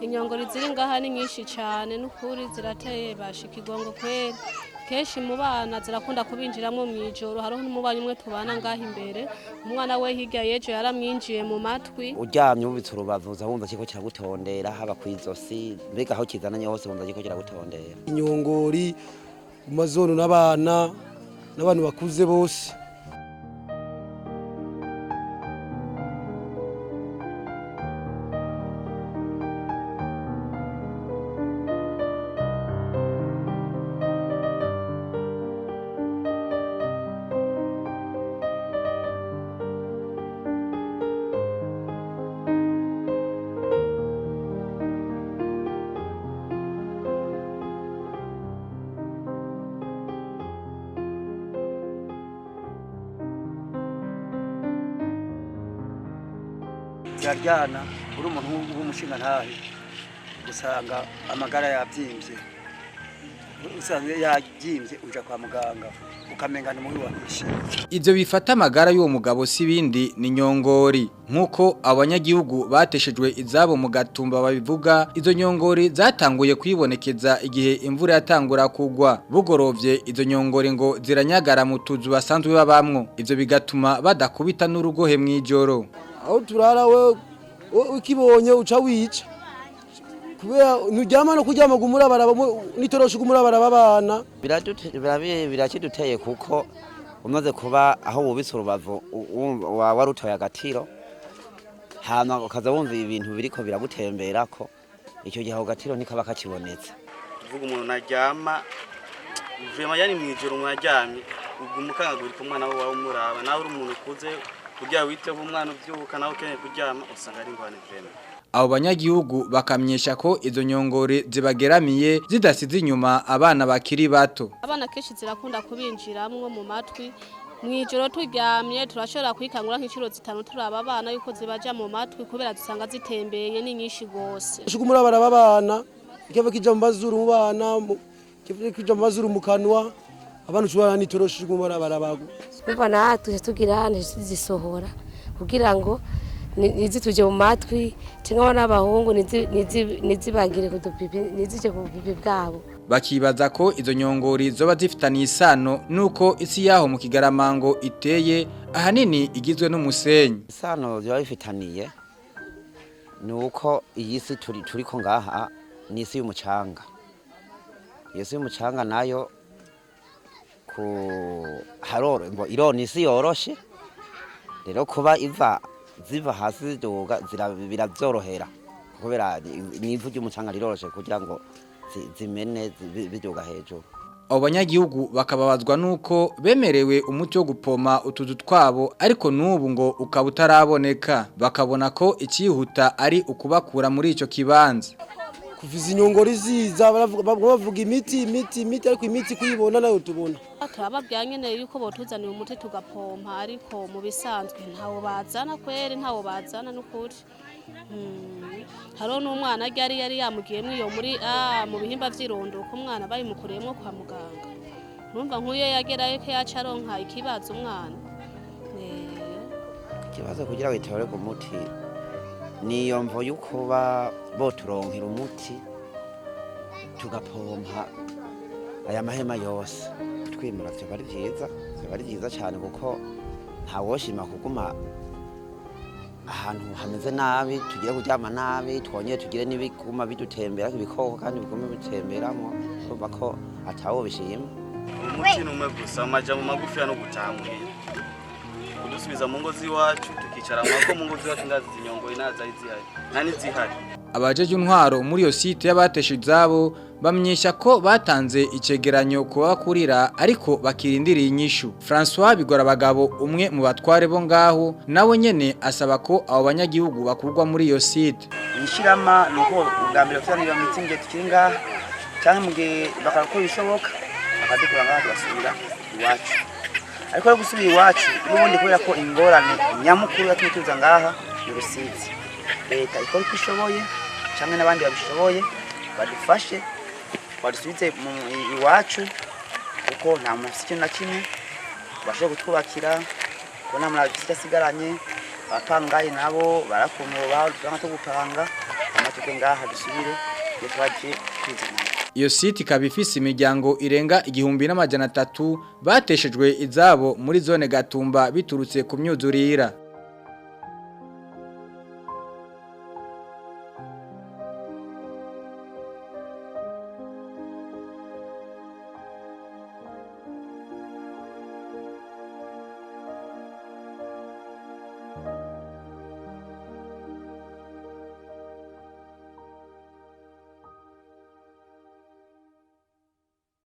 inyongori ziri ngaha ni nyinshi cyane n'ukuri zirateye bashika igongo kwera kenshi mu bana zirakunda kubinjiramo mu ijoro hariho n'umubanyi umwe tubana ngaha imbere umwana we hirya yejo yaramwinjiye mu matwi uryamye ubitse urubavuza wumva kiko kiragutondera haba kwizosi mbega aho kizananye hose wumva kiko kiragutondera inyongori mu mazono n'abantu bakuze bose. yaryana uri umuntu w'umushinga ntahe usanga amagara yabyimbye usanga yabyimbye uja kwa muganga ukamengana muri wahishe. Ivyo bifata amagara y'uwo mugabo sibindi ni nyongori nkuko abanyagihugu bateshejwe izabo mu Gatumba babivuga. Izo nyongori zatanguye kwibonekeza igihe imvura yatangura kugwa, bugorovye izo nyongori ngo ziranyagara mu tuzu basanzwe babamwo, ivyo bigatuma badakubita n'urugohe mwijoro. Aho turara we ukibonye uca wica kubera nuryama no kuryama gumurabara nitorosha gumurabara babana birakiduteye kuko umaze kuba aho wubitse urubavu warutoye agatiro hama ukaza wumva ibintu biriko biragutemberako icyo gihe agatiro ntikaba kakibonetse. Tuvuga umuntu naryama vema yani mwijoro mwaryamye ugumukangagurika umwana wawe umuraba nawe uri umuntu kuze kugira witeho umwana uvyuka nawe ukeneye kuryama usanga ari ngwane vema. Abo banyagihugu bakamyesha ko izo nyongore zibageramiye zidasize inyuma abana bakiri bato. Abana kenshi zirakunda kubinjiramwo mu matwi mwijoro turyamye turashobora kwikangura nk'iciro zitanu turaba abana yuko zibaja mu matwi kubera dusanga zitembeye ni nyinshi gose. Shugumurabara babana ikava kija mu bazuru mu bana kija mu bazuru mu kanwa abantu shubana nitorosha shugumurabara bagu. Umva natwe tugira hane zisohora kugira ngo nizituje mu matwi cyangwa n'abahungu nizibagire kudupipi nizije ku bupipi bwabo. Bakibaza ko izo nyongori zoba zifitaniye isano nuko isi yaho mu Kigaramango iteye ahanini igizwe n'umusenyi. Isano ziba bifitaniye nuko iyi si turiko ngaha ni isi y'umucanga. Isi y'umucanga nayo ku haroro ngo ironi isi yoroshe rero kuba ziva hasi zidoga birabyorohera kubera nivu ry'umucanga riroroshe kugira ngo zimene bidoga hejuru. Abo banyagihugu bakababazwa nuko bemerewe umuti wo gupoma utuzu twabo ariko nubu ngo ukaba utaraboneka, bakabona ko ikihuta ari ukubakura muri ico kibanza. Kuviza inyongori ziza bavuga imiti ariko imiti kuyibona nayo tubona. Turababwira nyene yuko botuzanira umuti tugapompa ariko mu bisanzwe ntawo bazana kweri ntawo bazana n'ukuri. Haro n'umwana yari yamugiyemo iyo muri mu bihimba vy'irondo ko umwana bayimukuriyemo kwa muganga. Numva nkuyo yagerayo ko yacaronka ikibazo umwana. Ikibazo kugira ngo itore ku muti niyo mvo yuko boturonkera umuti tugapompa aya mahema yose twimura byo bari byiza cyane kuko ntawoshima kuguma ahantu hameze nabi tugiye kuryama nabi twonye tugire n'ibiguma bidutembera ibikoko kandi bigume bitemberamo kuba ko atawo bishima. Umuti numwe gusa amaja mu magufi no gutamwe kudusubiza mu ngo ziwacu tukicara mwako mu ngo ziwacu ndazi zinyongo inaza izihari nani zihari. Abajeje intwaro muri yo site y'abateshe izabo bamenyesha ko batanze icegeranyo kubakurira ariko bakirindiriye inyishu. François Bigorabagabo umwe mu batware bo ngaho nawe nyene asaba ko abo banyagihugu bakurwa muri iyo site. Ishirama nuko ugambira kuzanira mitsinge tukinga cyangwa muge bakako bishoboka akadukura ngaho basubira iwacu. Ariko gusubira iwacu n'ubundi kubera ko ingorane nyamukuru yatutuza ngaha y'urusizi. Leta ikora ishoboye cyangwa n'abandi babishoboye badufashe badusubize mu iwacu kuko nta musiki na kimwe basho gutwubakira kona muri kitasigaranye abapangaye nabo barakomoba cyangwa to gupanga tuke ngaha dusubire iyo twagiye kwizana. Iyo site ikaba ifise imiryango irenga 1300 bateshejwe izabo muri zone Gatumba biturutse ku myuzurira.